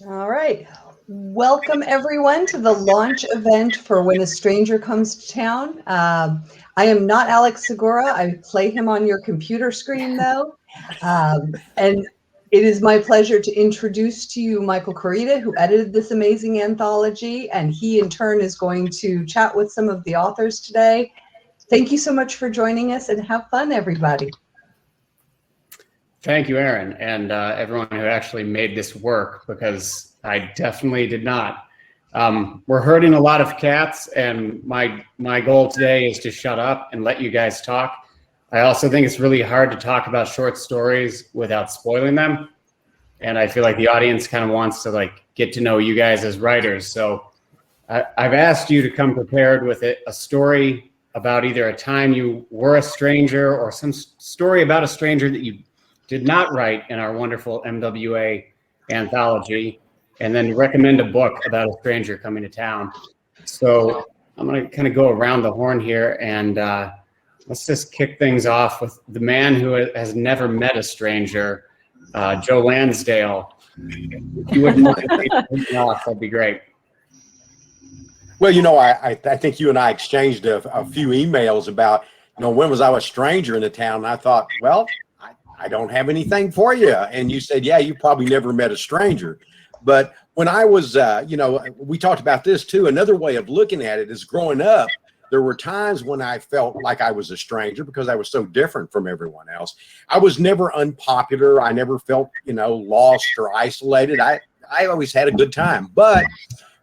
All right. Welcome, everyone, to the launch event for When a Stranger Comes to Town. I am not Alex Segura. I play him on your computer screen, though. And it is my pleasure to introduce to you Michael Corita, who edited this amazing anthology, and he, in turn, is going to chat with some of the authors today. Thank you so much for joining us, and have fun, everybody. Thank you, Aaron, and everyone who actually made this work, because I definitely did not. We're herding a lot of cats, and my goal today is to shut up and let you guys talk. I also think it's really hard to talk about short stories without spoiling them, and I feel like the audience kind of wants to get to know you guys as writers. So I've asked you to come prepared with a story about either a time you were a stranger or some story about a stranger that you did not write in our wonderful MWA anthology, and then recommend a book about a stranger coming to town. So I'm going to kind of go around the horn here, and let's just kick things off with the man who has never met a stranger, Joe Lansdale. If you wouldn't mind kicking off, that'd be great. Well, I think you and I exchanged a few emails about, when was I a stranger in the town? And I thought, well, I don't have anything for you. And you said, yeah, you probably never met a stranger. But when I was, we talked about this too. Another way of looking at it is growing up, there were times when I felt like I was a stranger because I was so different from everyone else. I was never unpopular. I never felt, lost or isolated. I always had a good time. But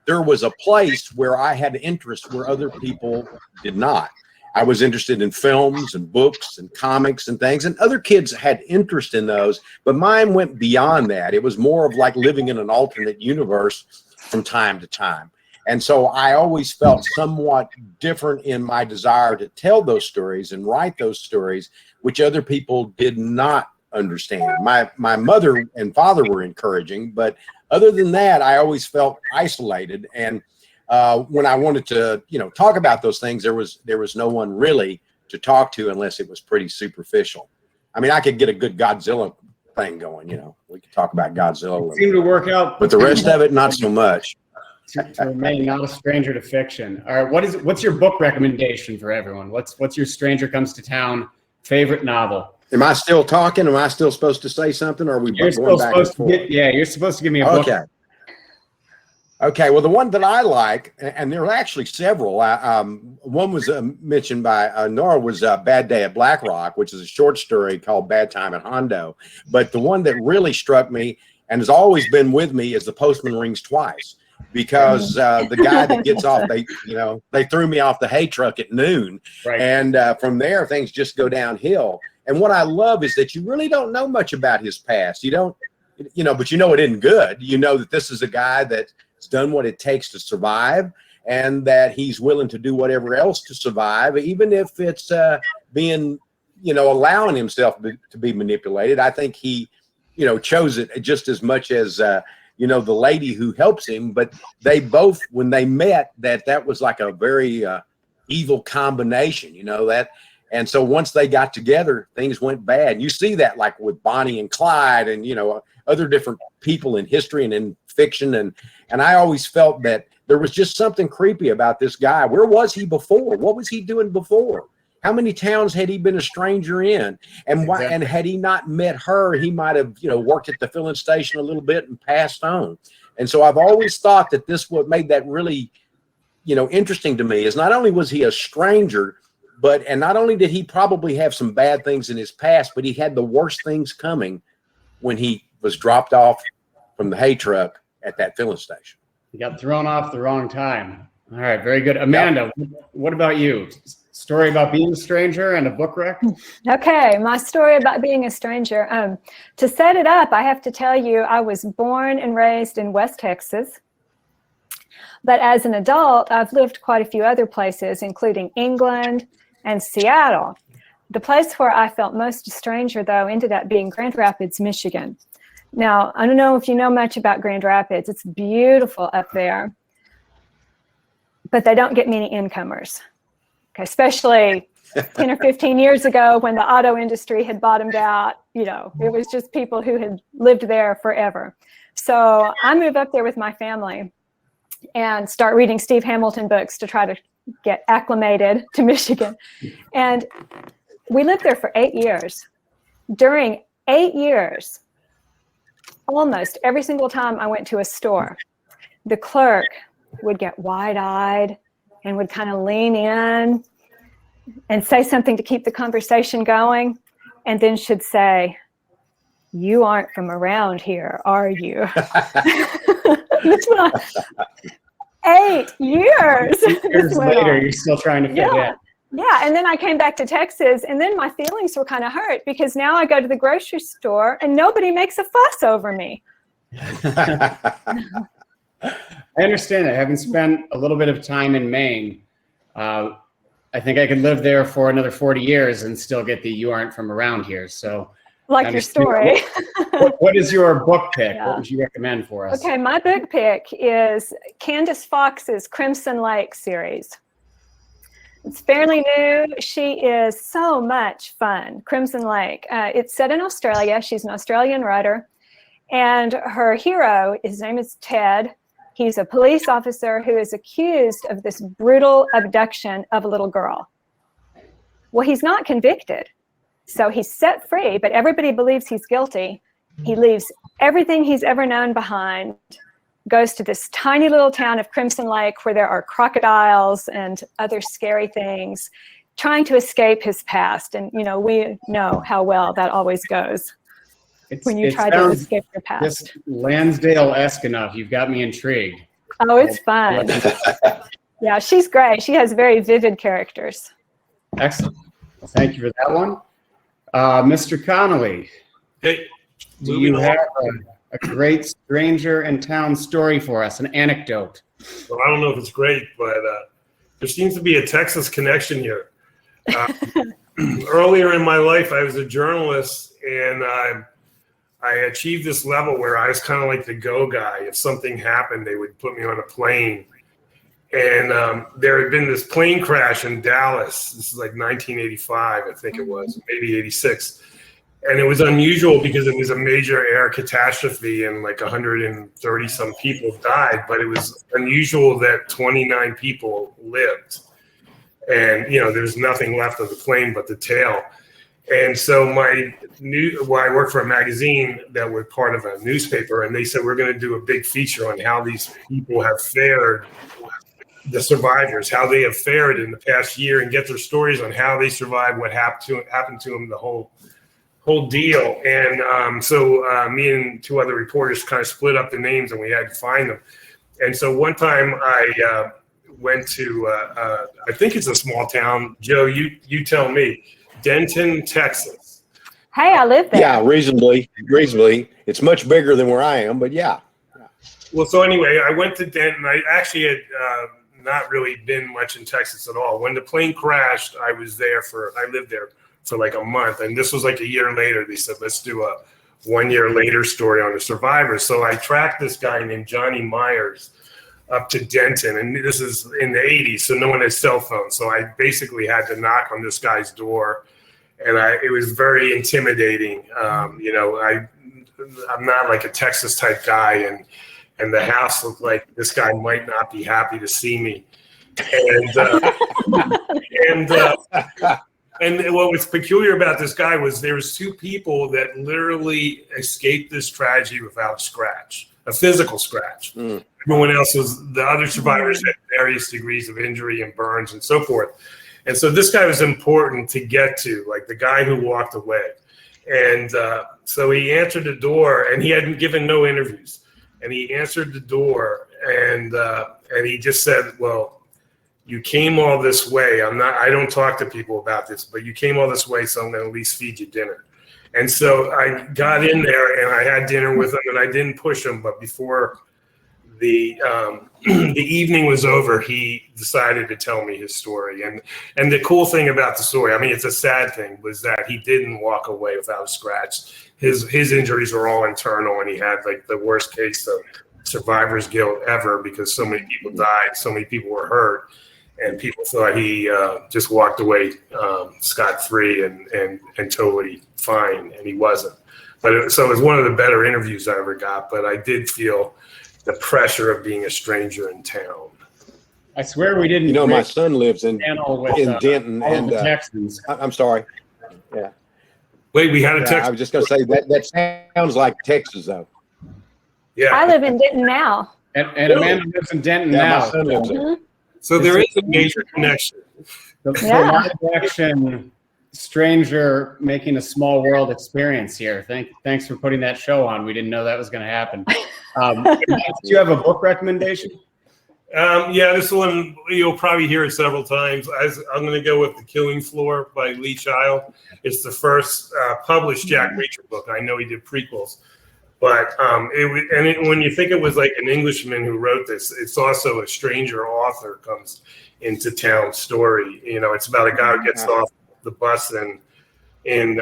there was a place where I had interest where other people did not. I was interested in films and books and comics and things, and other kids had interest in those, but mine went beyond that. It was more of like living in an alternate universe from time to time. And so I always felt somewhat different in my desire to tell those stories and write those stories, which other people did not understand. My mother and father were encouraging, but other than that, I always felt isolated. And when I wanted to, talk about those things, there was no one really to talk to unless it was pretty superficial. I mean, I could get a good Godzilla thing going, we could talk about Godzilla. It seemed to work out, but the rest of it, not so much. To remain not a stranger to fiction. All right, what's your book recommendation for everyone? What's your Stranger Comes to Town favorite novel? Am I still talking? Am I still supposed to say something? Or are we going back and forth? You're supposed to give me a book. Okay, well, the one that I like, and there are actually several. One was mentioned by Nora, was Bad Day at Black Rock, which is a short story called Bad Time at Hondo. But the one that really struck me and has always been with me is The Postman Rings Twice, because the guy that gets off, they threw me off the hay truck at noon. Right. And from there, things just go downhill. And what I love is that you really don't know much about his past. You don't, but it isn't good. You know that this is a guy that's done what it takes to survive, and that he's willing to do whatever else to survive, even if it's being, allowing himself to be manipulated. I think he, chose it just as much as, the lady who helps him, but they both, when they met, that was like a very evil combination, that. And so once they got together, things went bad. You see that like with Bonnie and Clyde and, other different people in history and in fiction. And I always felt that there was just something creepy about this guy. Where was he before? What was he doing before? How many towns had he been a stranger in? And why? Exactly. And had he not met her, he might have, worked at the filling station a little bit and passed on. And so I've always thought that this what made that really, interesting to me is not only was he a stranger, and not only did he probably have some bad things in his past, but he had the worst things coming when he was dropped off from the hay truck at that filling station. You got thrown off the wrong time. All right, very good. Amanda, What about you? Story about being a stranger and a book rec? Okay, my story about being a stranger. To set it up, I have to tell you, I was born and raised in West Texas. But as an adult, I've lived quite a few other places, including England and Seattle. The place where I felt most a stranger, though, ended up being Grand Rapids, Michigan. Now, I don't know if you know much about Grand Rapids. It's beautiful up there, but they don't get many incomers, okay, especially 10 or 15 years ago when the auto industry had bottomed out. It was just people who had lived there forever. So I move up there with my family and start reading Steve Hamilton books to try to get acclimated to Michigan. And we lived there for 8 years. During 8 years, almost every single time I went to a store, the clerk would get wide-eyed and would kind of lean in and say something to keep the conversation going, and then should say, "You aren't from around here, are you?" This was 8 years. Years later, you're still trying to fit in. Yeah, and then I came back to Texas, and then my feelings were kind of hurt because now I go to the grocery store and nobody makes a fuss over me. I understand that. Having spent a little bit of time in Maine, I think I could live there for another 40 years and still get the "you aren't from around here." So, Like your story. What is your book pick? Yeah. What would you recommend for us? Okay, my book pick is Candace Fox's Crimson Lake series. It's fairly new. She is so much fun. Crimson Lake. It's set in Australia. She's an Australian writer. And her hero, his name is Ted. He's a police officer who is accused of this brutal abduction of a little girl. Well, he's not convicted. So he's set free, but everybody believes he's guilty. He leaves everything he's ever known behind, goes to this tiny little town of Crimson Lake where there are crocodiles and other scary things, trying to escape his past. And, you know, we know how well that always goes when you try to escape your past. Just Lansdale-esque enough. You've got me intrigued. Oh, it's fun. Yeah, she's great. She has very vivid characters. Excellent. Well, thank you for that one. Mr. Connolly, Hey, do you have a great stranger in town story for us, an anecdote? Well, I don't know if it's great, but there seems to be a Texas connection here. Earlier in my life, I was a journalist, and I achieved this level where I was kind of like the go guy. If something happened, they would put me on a plane. And there had been this plane crash in Dallas. This is like 1985, I think it was, maybe 86. And it was unusual because it was a major air catastrophe and like 130 some people died. But it was unusual that 29 people lived. And, you know, there's nothing left of the plane but the tail. And so I worked for a magazine that was part of a newspaper, and they said, we're going to do a big feature on how these people have fared, the survivors, how they have fared in the past year, and get their stories on how they survived, what happened to them, the whole deal. And so me and two other reporters kind of split up the names, and we had to find them. And so one time I went to, I think it's a small town. Joe, you tell me. Denton, Texas. Hey, I live there. Yeah, reasonably. It's much bigger than where I am, but yeah. Well, so anyway, I went to Denton. I actually had not really been much in Texas at all. When the plane crashed, I lived there for like a month. And this was like a year later. They said, let's do a 1 year later story on the survivors. So I tracked this guy named Johnny Myers up to Denton. And this is in the 80s, so no one had cell phones. So I basically had to knock on this guy's door. And it was very intimidating. You know, I'm not like a Texas type guy, and the house looked like this guy might not be happy to see me. And what was peculiar about this guy was there was two people that literally escaped this tragedy without a scratch, a physical scratch. Everyone else the other survivors had various degrees of injury and burns and so forth. And so this guy was important to get to, like the guy who walked away. And so he answered the door, and he hadn't given no interviews. And he answered the door, and he just said, well, you came all this way. I don't talk to people about this, but you came all this way, so I'm going to at least feed you dinner. And so I got in there, and I had dinner with him, and I didn't push him. But before the evening was over, he decided to tell me his story. And the cool thing about the story, I mean, it's a sad thing, was that he didn't walk away without a scratch. His injuries were all internal, and he had like the worst case of survivor's guilt ever because so many people died, so many people were hurt. and people thought he just walked away scot-free and totally fine, and he wasn't. But so it was one of the better interviews I ever got. But I did feel the pressure of being a stranger in town. I swear we didn't. You know, my son lives in with, Denton, all and the Texans. I'm sorry. Yeah. Wait, we had a I text. was just going to say that sounds like Texas, though. Yeah. I live in Denton now. And Amanda lives in Denton Yeah, now. my son lives there. So there is a major connection. The Yeah. live action stranger making a small world experience here. Thanks for putting that show on. We didn't know that was going to happen. Do you have a book recommendation? Yeah, this one, you'll probably hear it several times. I'm going to go with The Killing Floor by Lee Child. It's the first published Jack Reacher book. I know he did prequels. But when you think it was like an Englishman who wrote this, it's also a stranger author comes into town story. You know, it's about a guy who gets off the bus in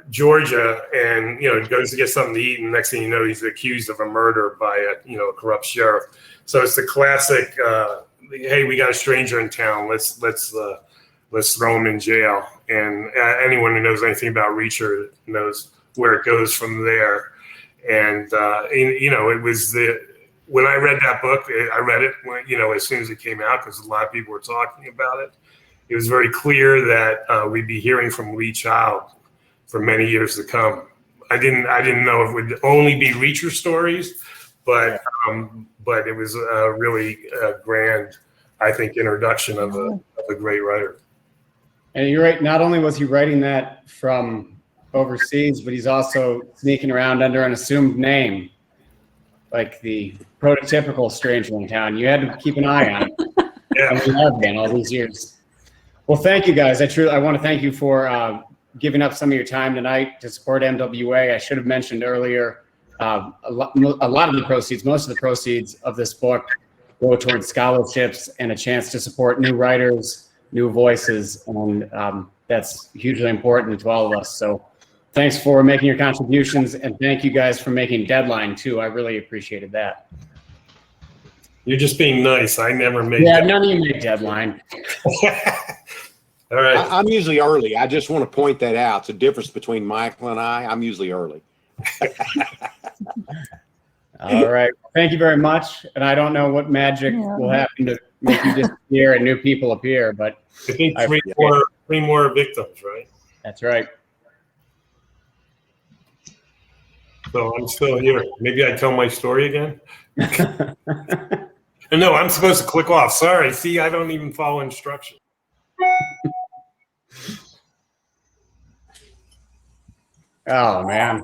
Georgia and, you know, goes to get something to eat. And next thing you know, he's accused of a murder by a corrupt sheriff. So it's the classic, hey, we got a stranger in town. Let's throw him in jail. And anyone who knows anything about Reacher knows where it goes from there. And you know, it was when I read that book, I read it as soon as it came out because a lot of people were talking about it. It was very clear that we'd be hearing from Lee Child for many years to come. I didn't know if it would only be Reacher stories, but it was a really grand, I think, introduction of a great writer. And you're right. Not only was he writing that from overseas, but he's also sneaking around under an assumed name, like the prototypical stranger in town. You had to keep an eye on it. Yeah. And we have been all these years. Well, thank you guys. I want to thank you for giving up some of your time tonight to support MWA. I should have mentioned earlier, a lot of the proceeds, most of the proceeds of this book go towards scholarships and a chance to support new writers, new voices, and that's hugely important to all of us. So thanks for making your contributions, and thank you guys for making Deadline too. I really appreciated that. You're just being nice. I never made Yeah, none of you made Deadline. All right. I'm usually early. I just want to point that out. It's a difference between Michael and I. I'm usually early. All right. Thank you very much. And I don't know what magic will happen to make you disappear and new people appear, but I think three more victims, right? that's right. So I'm still here. Maybe I tell my story again. No, I'm supposed to click off. Sorry. See, I don't even follow instructions. Oh, man.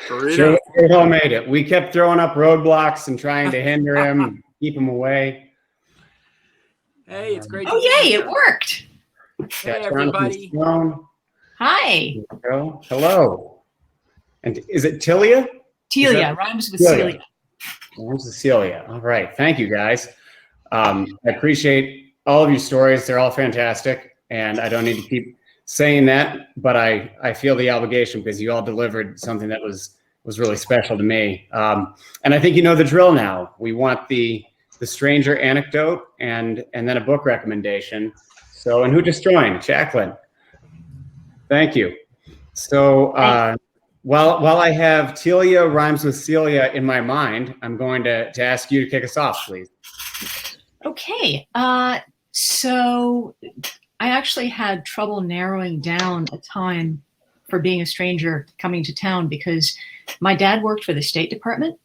Sure made it. We kept throwing up roadblocks and trying to hinder him, keep him away. Hey, it's great. Oh, yay, it worked. Hey, everybody. Hi. Hello. And is it Tilia? Telia, rhymes with Celia. Celia. Rhymes with Celia. All right. Thank you, guys. I appreciate all of your stories. They're all fantastic. And I don't need to keep saying that, but I feel the obligation because you all delivered something that was really special to me. And I think you know the drill now. We want the stranger anecdote and then a book recommendation. So, and who just joined? Jacqueline. Thank you. So while I have Telia rhymes with Celia in my mind, I'm going to ask you to kick us off, please. Okay. So I actually had trouble narrowing down a time for being a stranger coming to town because my dad worked for the State Department.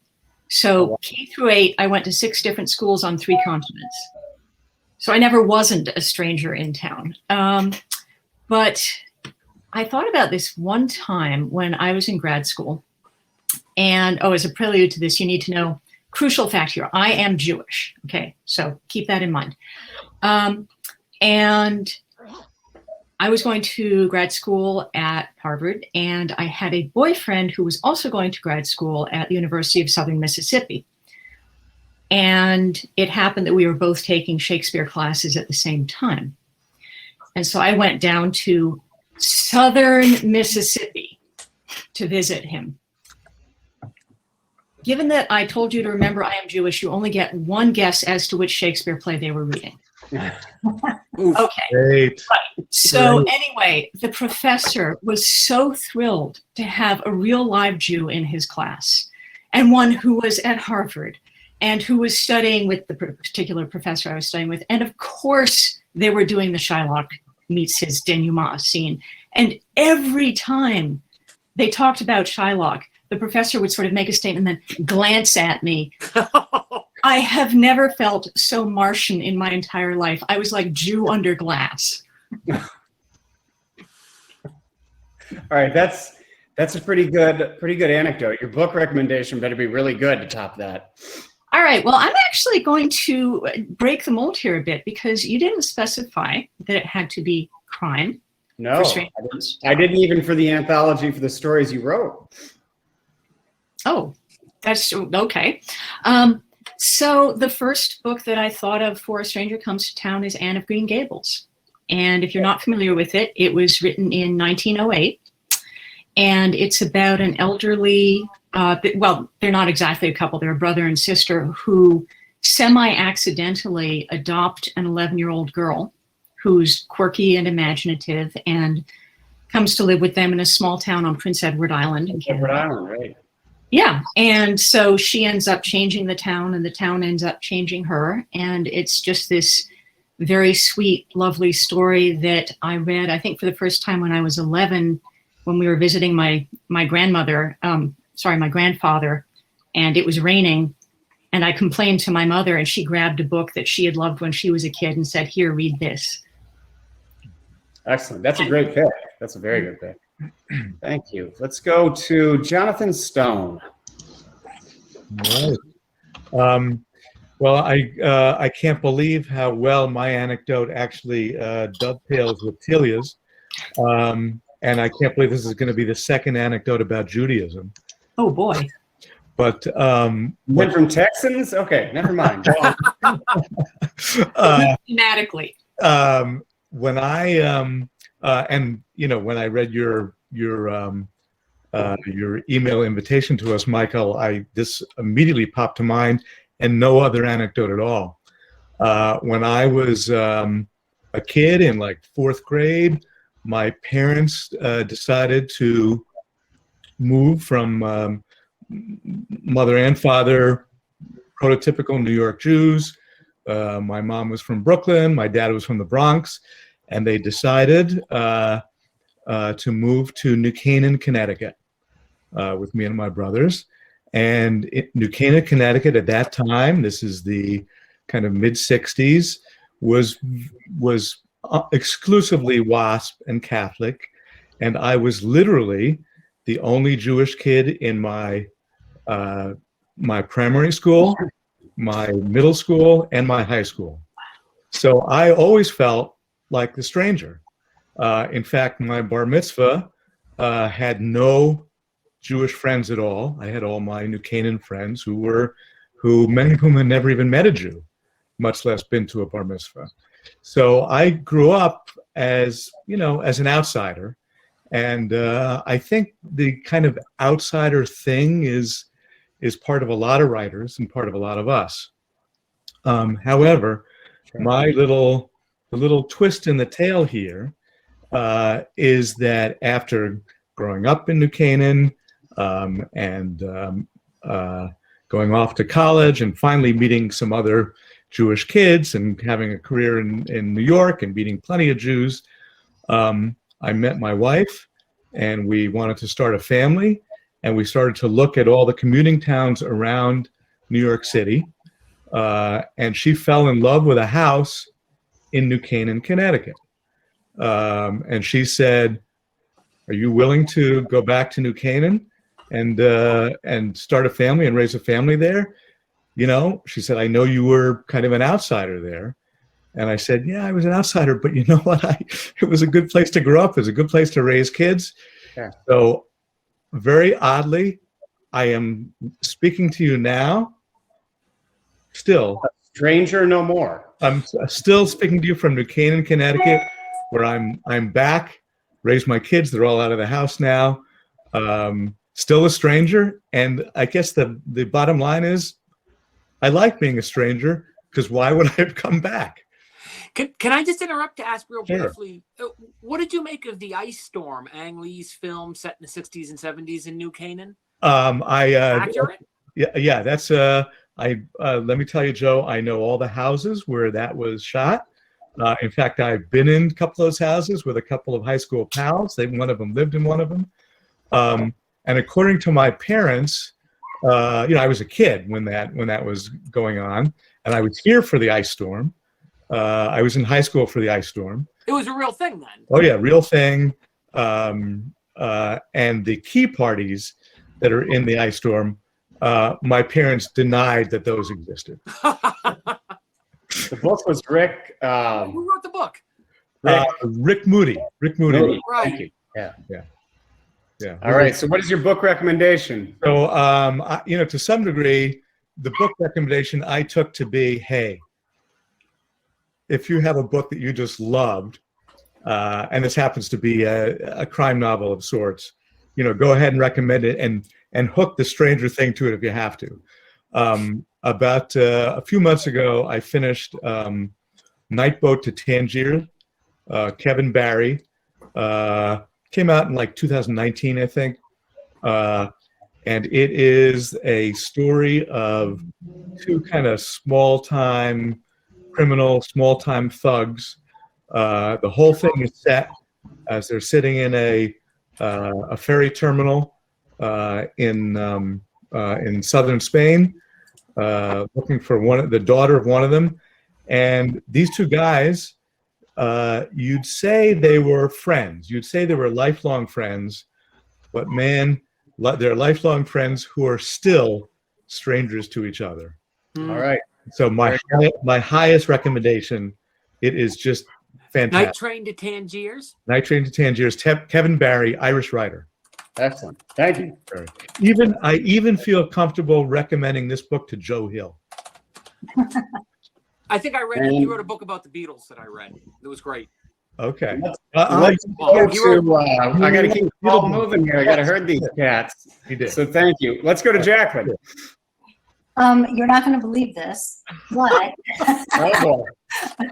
So K through 8, I went to 6 different schools on 3 continents. So I never wasn't a stranger in town. But I thought about this one time when I was in grad school. And, as a prelude to this, you need to know, crucial fact here, I am Jewish. Okay, so keep that in mind. And I was going to grad school at Harvard, and I had a boyfriend who was also going to grad school at the University of Southern Mississippi. And it happened that we were both taking Shakespeare classes at the same time. And so I went down to Southern Mississippi to visit him. Given that I told you to remember I am Jewish, you only get one guess as to which Shakespeare play they were reading. Okay. Great. So Right. anyway, the professor was so thrilled to have a real live Jew in his class, and one who was at Harvard and who was studying with the particular professor I was studying with. And of course, they were doing the Shylock meets his denouement scene. And every time they talked about Shylock, the professor would sort of make a statement and then glance at me. I have never felt so Martian in my entire life. I was like Jew under glass. All right, that's a pretty good anecdote. Your book recommendation better be really good to top that. All right, well, I'm actually going to break the mold here a bit because you didn't specify that it had to be crime. No, I didn't even for the anthology for the stories you wrote. Oh, that's okay. So the first book that I thought of for A Stranger Comes to Town is Anne of Green Gables. And if you're not familiar with it, it was written in 1908. And it's about an elderly, well, they're not exactly a couple, they're a brother and sister who semi-accidentally adopt an 11-year-old girl who's quirky and imaginative and comes to live with them in a small town on Prince Edward Island in Canada. Edward Island, right. Yeah, and so she ends up changing the town and the town ends up changing her. And it's just this very sweet, lovely story that I read, I think for the first time when I was 11, when we were visiting my grandfather, and it was raining. And I complained to my mother and she grabbed a book that she had loved when she was a kid and said, "Here, read this." Excellent. That's a great pick. That's a very good pick. Thank you. Let's go to Jonathan Stone. All right. Well, I can't believe how well my anecdote actually dovetails with Tilia's. And I can't believe this is going to be the second anecdote about Judaism. Oh, boy. But went from Texans? Okay, never mind. Thematically. When I and you know, when I read your email invitation to us, Michael, this immediately popped to mind, and no other anecdote at all. When I was a kid in like 4th grade, my parents decided to move from mother and father, prototypical New York Jews. My mom was from Brooklyn, my dad was from the Bronx, and they decided to move to New Canaan, Connecticut, with me and my brothers. And New Canaan, Connecticut at that time, this is the kind of mid-60s, was exclusively WASP and Catholic. And I was literally the only Jewish kid in my primary school, my middle school, and my high school. So I always felt like the stranger. In fact, my bar mitzvah had no Jewish friends at all. I had all my New Canaan friends who many of whom had never even met a Jew, much less been to a bar mitzvah. So I grew up as an outsider. And I think the kind of outsider thing is part of a lot of writers and part of a lot of us. However, my little twist in the tale here is that after growing up in New Canaan and going off to college and finally meeting some other Jewish kids and having a career in New York and meeting plenty of Jews, I met my wife and we wanted to start a family, and we started to look at all the commuting towns around New York City, and she fell in love with a house in New Canaan, Connecticut. And she said, "Are you willing to go back to New Canaan and start a family and raise a family there?" She said, "I know you were kind of an outsider there." And I said, "Yeah, I was an outsider, but you know what? It was a good place to grow up. It was a good place to raise kids." Yeah. So very oddly, I am speaking to you now, still. Stranger no more. I'm still speaking to you from New Canaan, Connecticut, where I'm back, raised my kids. They're all out of the house now. Still a stranger. And I guess the bottom line is I like being a stranger, because why would I have come back? Can I just interrupt to ask real Sure. briefly? What did you make of the ice storm, Ang Lee's film set in the 60s and 70s in New Canaan? Accurate? Yeah, that's let me tell you, Joe, I know all the houses where that was shot. In fact, I've been in a couple of those houses with a couple of high school pals. One of them lived in one of them. And according to my parents, I was a kid when that was going on, and I was here for the ice storm. I was in high school for the ice storm. It was a real thing then. Oh yeah, real thing. And the key parties that are in the ice storm, my parents denied that those existed. The book was Rick. Who wrote the book? Rick Moody. Rick Moody. Right. Thank you. Yeah. All right. So, what is your book recommendation? So, to some degree, the book recommendation I took to be, hey, if you have a book that you just loved, and this happens to be a crime novel of sorts, go ahead and recommend it and hook the Stranger Thing to it if you have to. About a few months ago, I finished Nightboat to Tangier, Kevin Barry. Came out in like 2019, I think. And it is a story of two kind of small-time criminal, small-time thugs. The whole thing is set as they're sitting in a ferry terminal in southern Spain, looking for the daughter of one of them. And these two guys, you'd say they were friends. You'd say they were lifelong friends, but man, they're lifelong friends who are still strangers to each other. All right. So my highest recommendation, it is just fantastic. Night Train to Tangiers. Night Train to Tangiers. Kevin Barry, Irish writer. Excellent. Thank you. I even feel comfortable recommending this book to Joe Hill. I think I read it. You wrote a book about the Beatles that I read. It was great. Okay. Let's go to, I got to keep the ball moving here. I got to herd these cats. You did. So thank you. Let's go to Jacqueline. You're not going to believe this, but Oh, boy.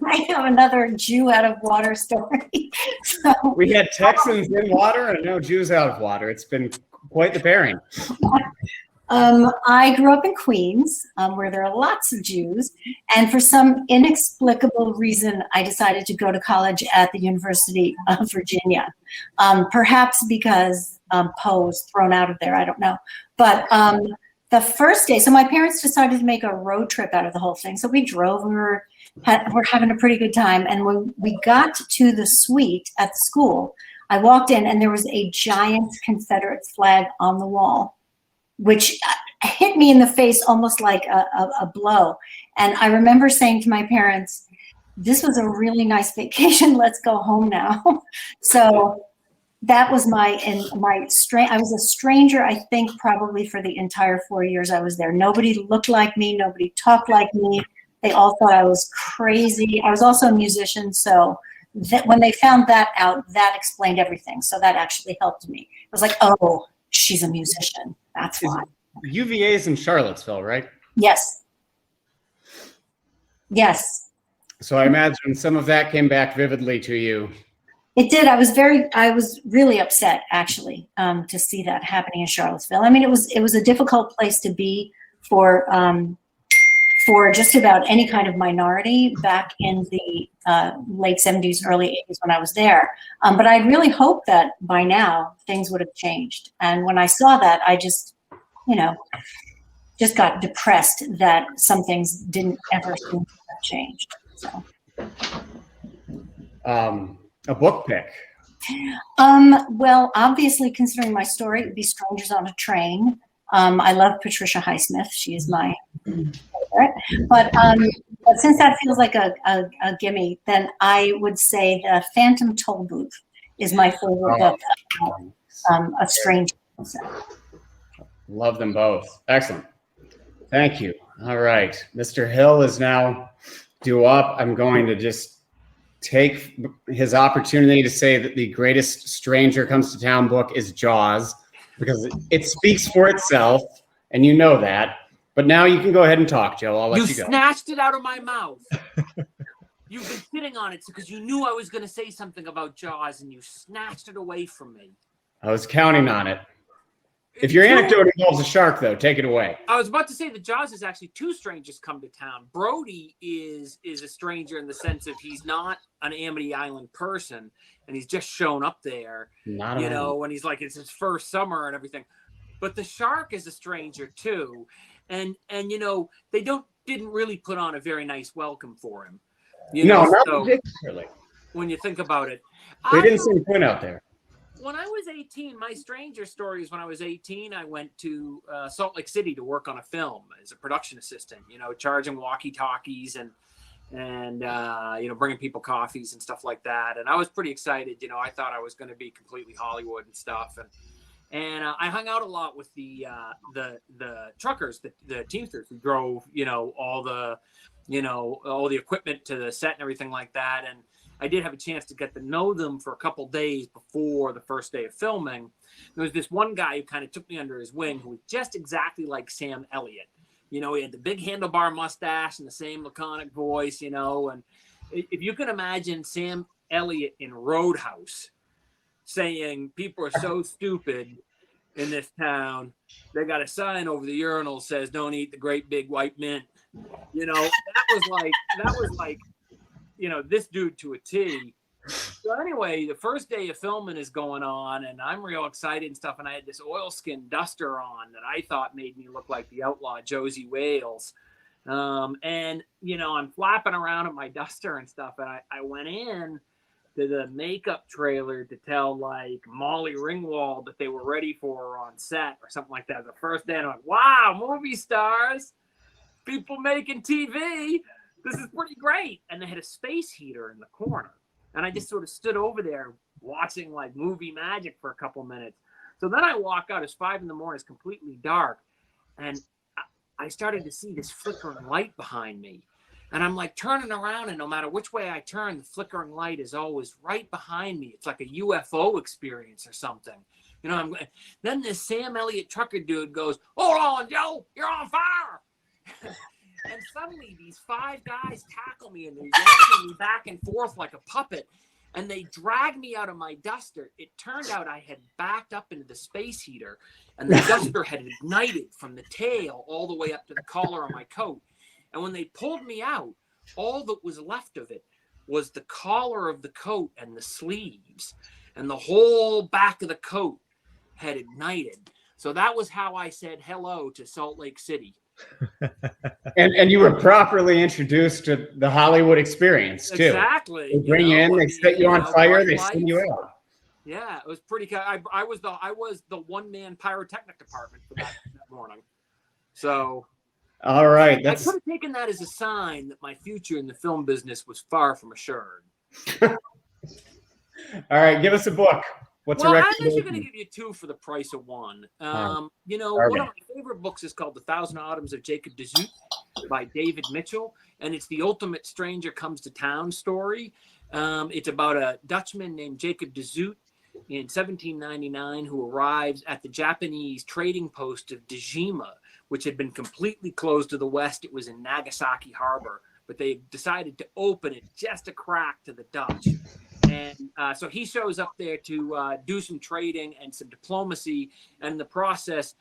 I have another Jew out of water story. So, We had Texans in water and no Jews out of water. It's been quite the pairing. I grew up in Queens, where there are lots of Jews, and for some inexplicable reason, I decided to go to college at the University of Virginia. Perhaps because Poe was thrown out of there, I don't know. But the first day, so my parents decided to make a road trip out of the whole thing. So we drove, we're having a pretty good time. And when we got to the suite at the school, I walked in and there was a giant Confederate flag on the wall, which hit me in the face almost like a blow. And I remember saying to my parents, this was a really nice vacation. Let's go home now. So that was I was a stranger, I think, probably for the entire 4 years I was there. Nobody looked like me. Nobody talked like me. They all thought I was crazy. I was also a musician. So that when they found that out, that explained everything. So that actually helped me. It was like, oh, she's a musician. That's why. UVA's in Charlottesville, right? Yes. Yes. So I imagine some of that came back vividly to you. It did. I was really upset actually to see that happening in Charlottesville. I mean, it was a difficult place to be for just about any kind of minority back in the late 70s, early 80s when I was there. But I really hoped that by now things would have changed. And when I saw that, I just got depressed that some things didn't ever seem to have changed. So. A book pick. Well, obviously, considering my story, it would be Strangers on a Train. I love Patricia Highsmith. She is my favorite. But since that feels like a gimme, then I would say The Phantom Toll Booth is my favorite book of Stranger. So. Love them both. Excellent. Thank you. All right. Mr. Hill is now due up. I'm going to just take his opportunity to say that the greatest Stranger Comes to Town book is Jaws, because it speaks for itself, and you know that. But now you can go ahead and talk, Joe. I'll let you go. You snatched it out of my mouth. You've been sitting on it because you knew I was going to say something about Jaws, and you snatched it away from me. I was counting on it. If your anecdote involves a shark, though, take it away. I was about to say that Jaws is actually two strangers come to town. Brody is a stranger in the sense of he's not an Amity Island person, and he's just shown up there, and he's like, it's his first summer and everything. But the shark is a stranger too, and they didn't really put on a very nice welcome for him. Not particularly. When you think about it, they didn't seem to point out there. When I was 18, my stranger stories, when I was 18, I went to Salt Lake City to work on a film as a production assistant, charging walkie-talkies and bringing people coffees and stuff like that. And I was pretty excited. I thought I was going to be completely Hollywood and stuff. And I hung out a lot with the truckers, the Teamsters who drove, all the equipment to the set and everything like that. And I did have a chance to get to know them for a couple days before the first day of filming. There was this one guy who kind of took me under his wing who was just exactly like Sam Elliott. He had the big handlebar mustache and the same laconic voice, and if you can imagine Sam Elliott in Roadhouse saying people are so stupid in this town, they got a sign over the urinal says, don't eat the great big white mint. That was like, this dude to a T. So anyway, the first day of filming is going on, and I'm real excited and stuff. And I had this oilskin duster on that I thought made me look like the outlaw Josie Wales. And I'm flapping around at my duster and stuff. And I went in to the makeup trailer to tell like Molly Ringwald that they were ready for her on set or something like that. The first day, and I'm like, wow, movie stars, people making TV. This is pretty great. And they had a space heater in the corner. And I just sort of stood over there watching like movie magic for a couple minutes. So then I walk out. It's 5 a.m. It's completely dark. And I started to see this flickering light behind me. And I'm like turning around, and no matter which way I turn, the flickering light is always right behind me. It's like a UFO experience or something. Then this Sam Elliott trucker dude goes, hold on, Joe, you're on fire. And suddenly these 5 guys tackle me, and they're yanking me back and forth like a puppet. And they drag me out of my duster. It turned out I had backed up into the space heater, and the duster had ignited from the tail all the way up to the collar of my coat. And when they pulled me out, all that was left of it was the collar of the coat and the sleeves. And the whole back of the coat had ignited. So that was how I said hello to Salt Lake City. And you were properly introduced to the Hollywood experience too. Exactly. They bring you in, they set you on fire, they send you out. Yeah, it was pretty. I was the one-man pyrotechnic department for that morning. So. All right. I could have taken that as a sign that my future in the film business was far from assured. All right, give us a book. What's a recommendation? I'm actually going to give you 2 for the price of 1. One of my favorite books is called The Thousand Autumns of Jacob de Zoet by David Mitchell, and it's the ultimate stranger comes to town story. It's about a Dutchman named Jacob de Zoet in 1799 who arrives at the Japanese trading post of Dejima, which had been completely closed to the west. It was in Nagasaki Harbor, but they decided to open it just a crack to the Dutch. And so he shows up there to do some trading and some diplomacy, and in the process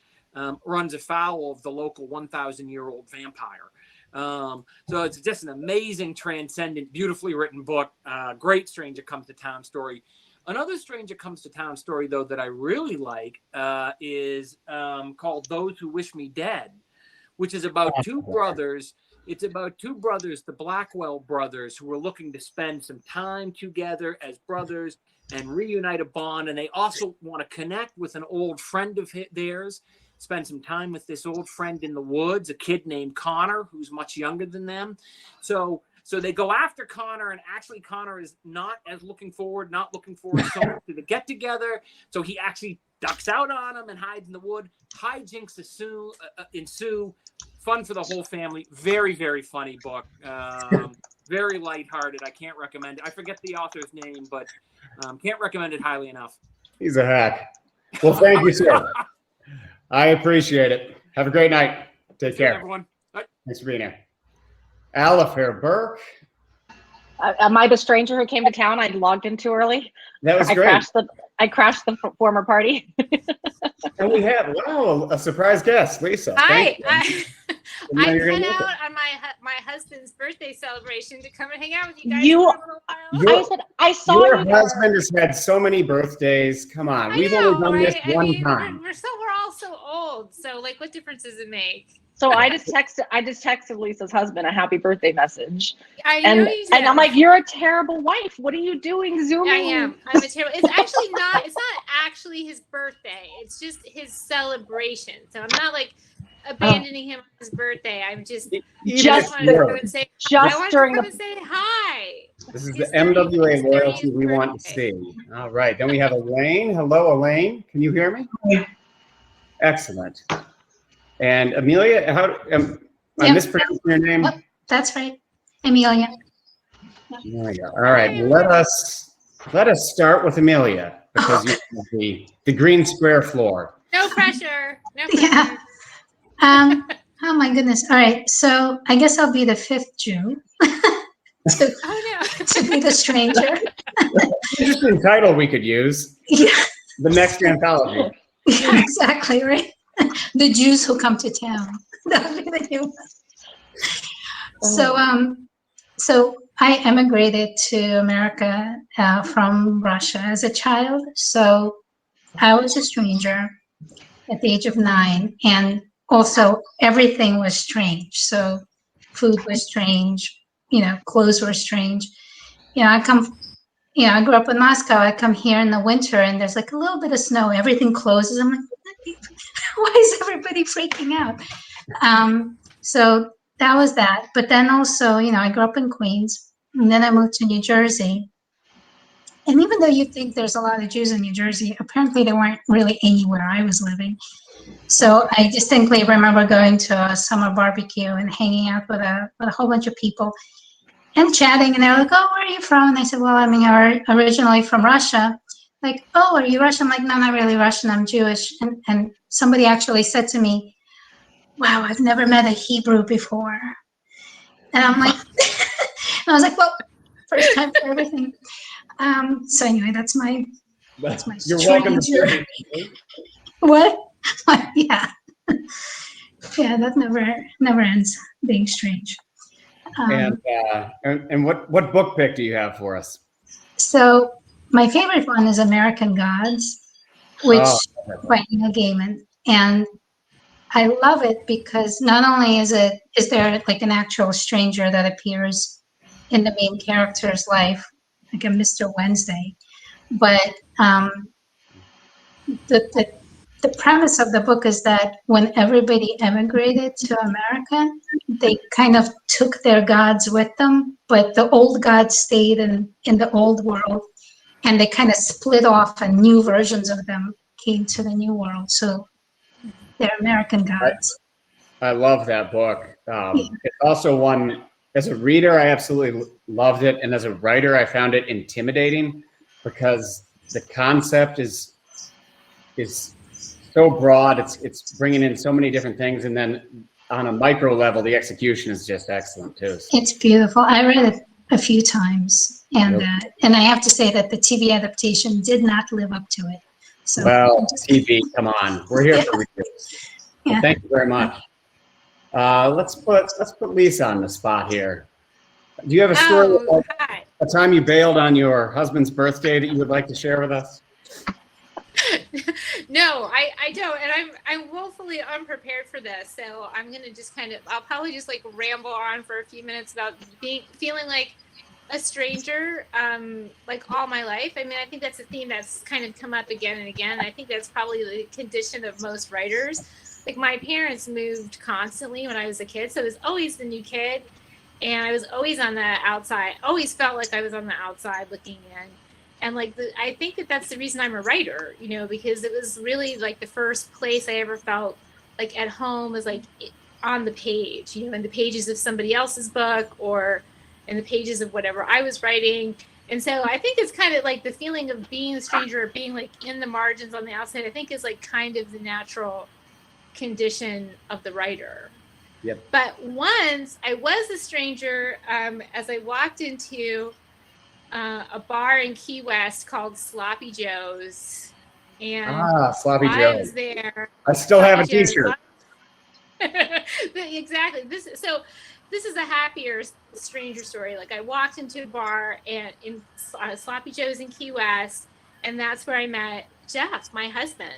runs afoul of the local 1,000-year-old vampire. So it's just an amazing, transcendent, beautifully written book. Great stranger comes to town story. Another stranger comes to town story, though, that I really like is called Those Who Wish Me Dead, which is about 2 brothers. It's about 2 brothers, the Blackwell brothers, who were looking to spend some time together as brothers and reunite a bond. And they also want to connect with an old friend of theirs, spend some time with this old friend in the woods, a kid named Connor, who's much younger than them. So they go after Connor, and actually Connor is not looking forward so much to the get together. So he actually ducks out on him and hides in the wood. Hijinks ensue. Fun for the whole family. Very, very funny book. Very lighthearted. I can't recommend it. I forget the author's name, but can't recommend it highly enough. He's a hack. Well, thank you, sir. I appreciate it. Have a great night. Take care. Everyone. Bye. Thanks for being here. Alfred Burke. Am I the stranger who came to town? I logged in too early. That was I great. crashed the former party. And we have, wow, a surprise guest, Lisa. Hi, Thank you. I You're gonna cut make it. out on my husband's birthday celebration to come and hang out with you guys You- for a little while. Your- I said I saw Your you. husband has had so many birthdays. Come on, we've only done this I one mean, time. we're all so old. So like, what difference does it make? So I just texted Lisa's husband a happy birthday message, I know and you and I'm do. like, you're a terrible wife. What are you doing zooming? I am. I'm a terrible. It's actually not. It's not actually his birthday. It's just his celebration. So I'm not like abandoning him on his birthday. I'm just Just wanted to come and say. I wanted during to come the and say hi. This is His the MWA 30th loyalty we want to birthday. see. All right, then we have Elaine. Hello, Elaine. Can you hear me? Excellent. And Amelia, I'm Yeah. mispronouncing your name. Yep, that's right. Amelia. There we go. All right, let us start with Amelia because you have the green square floor. No pressure. No pressure. Yeah. Oh my goodness. All right. So I guess I'll be the fifth Jew to, Oh no. to be the stranger. Interesting title we could use. Yeah, The next anthology. yeah, exactly, right? The Jews who come to town. That would be the new one. So I emigrated to America from Russia as a child. So I was a stranger at the age of 9, and also everything was strange. So food was strange, clothes were strange. I grew up in Moscow. I come here in the winter and there's like a little bit of snow. Everything closes. I'm like, why is everybody freaking out? So that was that. But then also, I grew up in Queens and then I moved to New Jersey. And even though you think there's a lot of Jews in New Jersey, apparently there weren't really anywhere I was living. So I distinctly remember going to a summer barbecue and hanging out with a whole bunch of people and chatting. And they were like, oh, where are you from? And I said, well, I'm originally from Russia. Like, oh, are you Russian? I'm like, no, not really Russian. I'm Jewish. And somebody actually said to me, wow, I've never met a Hebrew before. And I'm like, and I was like, well, first time for everything. So anyway, that's my You're welcome stranger. to What? Yeah. Yeah, that never ends being strange. And what book pick do you have for us? So my favorite one is American Gods, which by Neil Gaiman. And I love it because not only is there like an actual stranger that appears in the main character's life, like a Mr. Wednesday, but the premise of the book is that when everybody emigrated to America, they kind of took their gods with them, but the old gods stayed in the old world, and they kind of split off and new versions of them came to the new world. So they're American gods. I love that book. It's also one, as a reader, I absolutely loved it. And as a writer, I found it intimidating because the concept is so broad. It's bringing in so many different things. And then on a micro level, the execution is just excellent too. It's beautiful. I read it a few times, and I have to say that the TV adaptation did not live up to it. So well, TV, come on, we're here for reviews. Yeah. Thank you very much. Let's put Lisa on the spot here. Do you have a story about a time you bailed on your husband's birthday that you would like to share with us? No, I don't, and I'm woefully unprepared for this. So I'm gonna just I'll probably just like ramble on for a few minutes about feeling like a stranger, like all my life. I mean, I think that's a theme that's kind of come up again and again. I think that's probably the condition of most writers. Like my parents moved constantly when I was a kid, so I was always the new kid, and I was always on the outside. Always felt like I was on the outside looking in. And like I think that's the reason I'm a writer, because it was really like the first place I ever felt like at home was like on the page, in the pages of somebody else's book or in the pages of whatever I was writing. And so I think it's kind of like the feeling of being a stranger or being like in the margins on the outside, I think is like kind of the natural condition of the writer. Yep. But once I was a stranger as I walked into a bar in Key West called Sloppy Joe's. And Sloppy I Joe. was there. I still have a Sloppy Joe's. t-shirt. Exactly. This is a happier stranger story. Like I walked into a bar and in Sloppy Joe's in Key West, and that's where I met Jeff, my husband.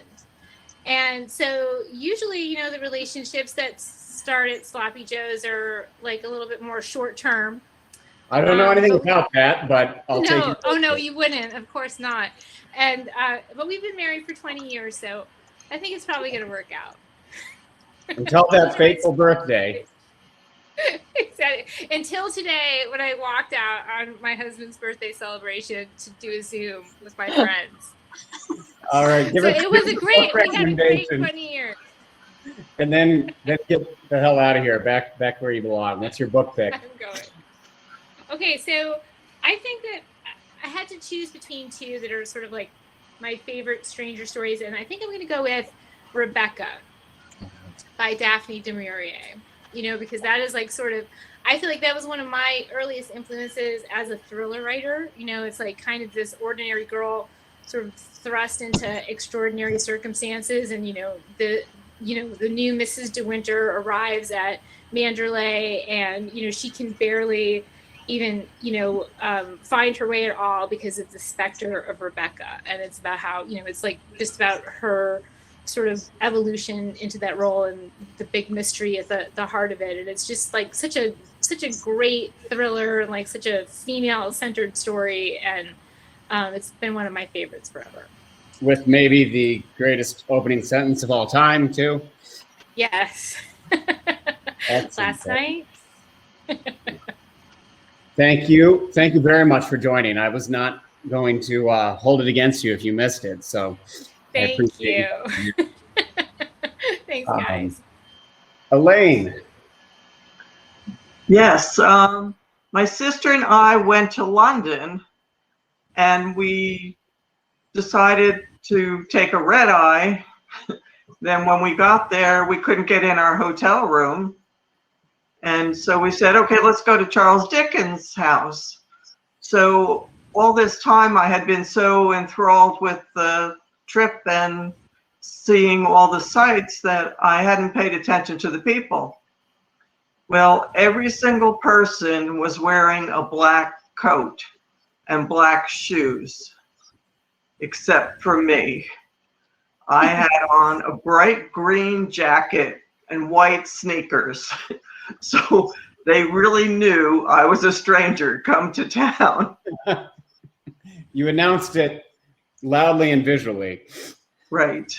And so usually, you know, the relationships that start at Sloppy Joe's are like a little bit more short term. I don't know anything about that, but I'll take it. Oh no, you wouldn't. Of course not. And but we've been married for 20 years, so I think it's probably going to work out. Until that fateful birthday. Exactly. Until today, when I walked out on my husband's birthday celebration to do a Zoom with my friends. All right. It was a great. We had a great 20 years. And then get the hell out of here. Back where you belong. What's your book pick? I'm going. Okay, so I think that I had to choose between two that are sort of like my favorite stranger stories, and I think I'm going to go with Rebecca by Daphne du Maurier. You know, because that is like sort of, I feel like that was one of my earliest influences as a thriller writer. You know, it's like kind of this ordinary girl sort of thrust into extraordinary circumstances, and the new Mrs. De Winter arrives at Manderley, and she can barely even find her way at all because of the specter of Rebecca. And it's about how it's like just about her sort of evolution into that role and the big mystery at the heart of it. And it's just like such a great thriller and like such a female centered story, and it's been one of my favorites forever. With maybe the greatest opening sentence of all time, too. Yes. Last night. Thank you very much for joining. I was not going to hold it against you if you missed it, so thank I appreciate you. Thanks, guys. Elaine. Yes, my sister and I went to London, and we decided to take a red eye. Then when we got there, we couldn't get in our hotel room. And so we said, okay, let's go to Charles Dickens' house. So all this time I had been so enthralled with the trip and seeing all the sights that I hadn't paid attention to the people. Well, every single person was wearing a black coat and black shoes, except for me. I had on a bright green jacket and white sneakers. So they really knew I was a stranger come to town. You announced it loudly and visually. Right.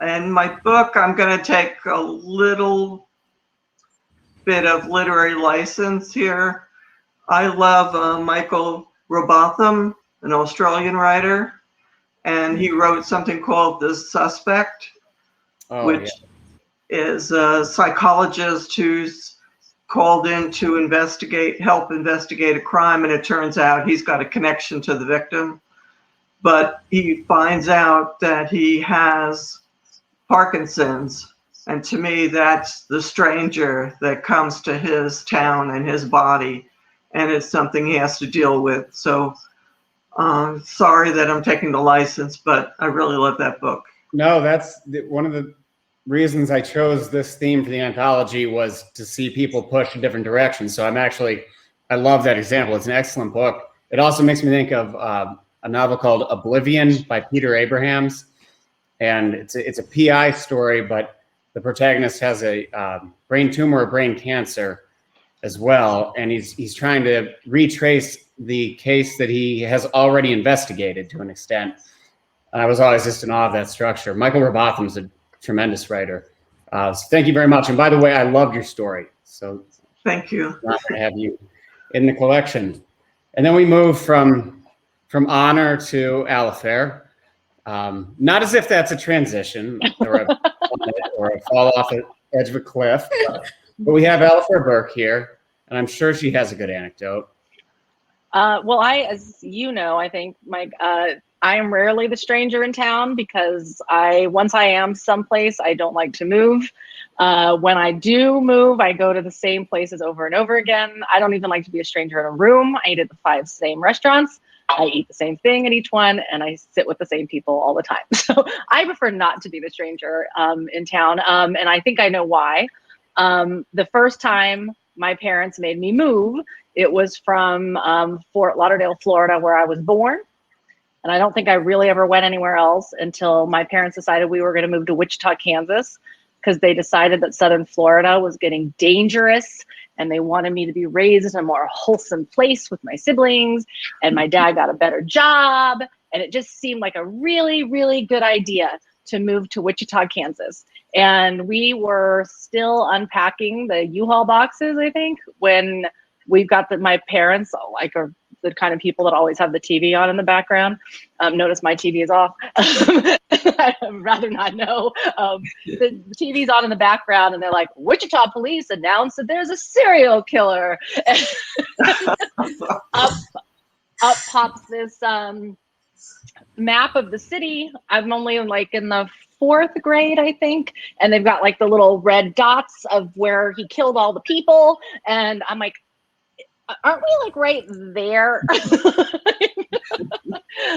And my book, I'm going to take a little bit of literary license here. I love Michael Robotham, an Australian writer, and he wrote something called The Suspect, which is a psychologist who's called in to help investigate a crime, and it turns out he's got a connection to the victim. But he finds out that he has Parkinson's, and to me, that's the stranger that comes to his town and his body, and it's something he has to deal with. So sorry that I'm taking the license, but I really love that book. No, that's one of the reasons I chose this theme for the anthology, was to see people push in different directions. So I love that example. It's an excellent book. It also makes me think of a novel called Oblivion by Peter Abrahams. And it's a PI story, but the protagonist has a brain tumor or brain cancer as well. And he's trying to retrace the case that he has already investigated to an extent. I was always just in awe of that structure. Michael Robotham's a tremendous writer. So thank you very much. And by the way, I loved your story. So thank you. I'm honored to have you in the collection. And then we move from honor to Alifair. Not as if that's a transition or a fall off the edge of a cliff, but we have Alfred Burke here, and I'm sure she has a good anecdote. Well, as you know, I think, Mike, I am rarely the stranger in town because once I am someplace, I don't like to move. When I do move, I go to the same places over and over again. I don't even like to be a stranger in a room. I eat at the 5 same restaurants. I eat the same thing at each one, and I sit with the same people all the time. So I prefer not to be the stranger in town, and I think I know why. The first time my parents made me move, it was from Fort Lauderdale, Florida, where I was born. And I don't think I really ever went anywhere else until my parents decided we were going to move to Wichita, Kansas, because they decided that Southern Florida was getting dangerous and they wanted me to be raised in a more wholesome place with my siblings. And my dad got a better job. And it just seemed like a really, really good idea to move to Wichita, Kansas. And we were still unpacking the U-Haul boxes, I think, when we got my parents, like, are the kind of people that always have the TV on in the background. Notice my TV is off. I'd rather not know. The TV's on in the background, and they're like, Wichita police announced that there's a serial killer. up pops this map of the city. I'm only in the 4th grade, I think. And they've got like the little red dots of where he killed all the people. And I'm like, aren't we like right there?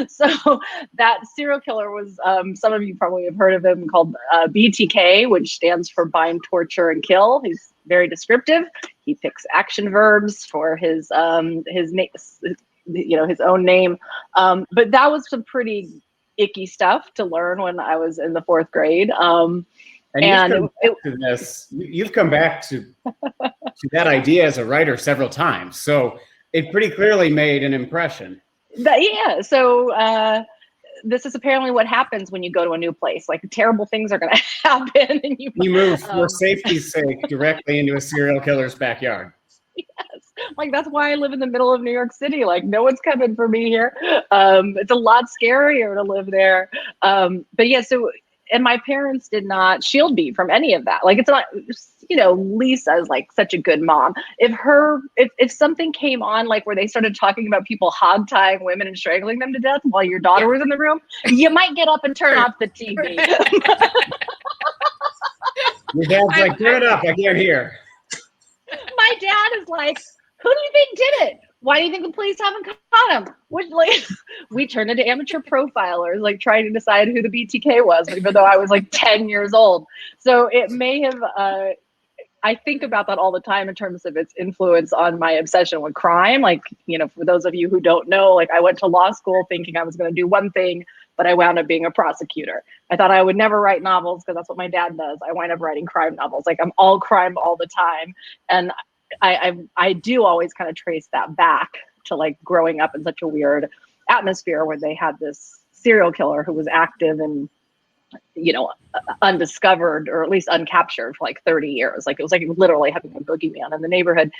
So that serial killer was, some of you probably have heard of him, called BTK, which stands for bind, torture, and kill. He's very descriptive. He picks action verbs for his own name. But that was some pretty icky stuff to learn when I was in the 4th grade. You've come back to that idea as a writer several times, so it pretty clearly made an impression. So this is apparently what happens when you go to a new place. Like, terrible things are going to happen, and you move for safety's sake directly into a serial killer's backyard. Yes, like that's why I live in the middle of New York City. Like, no one's coming for me here. It's a lot scarier to live there. But yeah, and my parents did not shield me from any of that. Like, it's not, Lisa's like such a good mom. If something came on, like where they started talking about people hog tying women and strangling them to death while your daughter was in the room, you might get up and turn off the TV. Your dad's like, turn it up, I can't hear. My dad is like, who do you think did it? Why do you think the police haven't caught him? We turned into amateur profilers, like trying to decide who the BTK was, even though I was like 10 years old. So it may have, I think about that all the time in terms of its influence on my obsession with crime. Like, for those of you who don't know, like, I went to law school thinking I was going to do one thing, but I wound up being a prosecutor. I thought I would never write novels because that's what my dad does. I wind up writing crime novels. Like, I'm all crime all the time. And I do always kind of trace that back to like growing up in such a weird atmosphere where they had this serial killer who was active and, undiscovered or at least uncaptured for like 30 years. Like, it was like literally having a boogeyman in the neighborhood.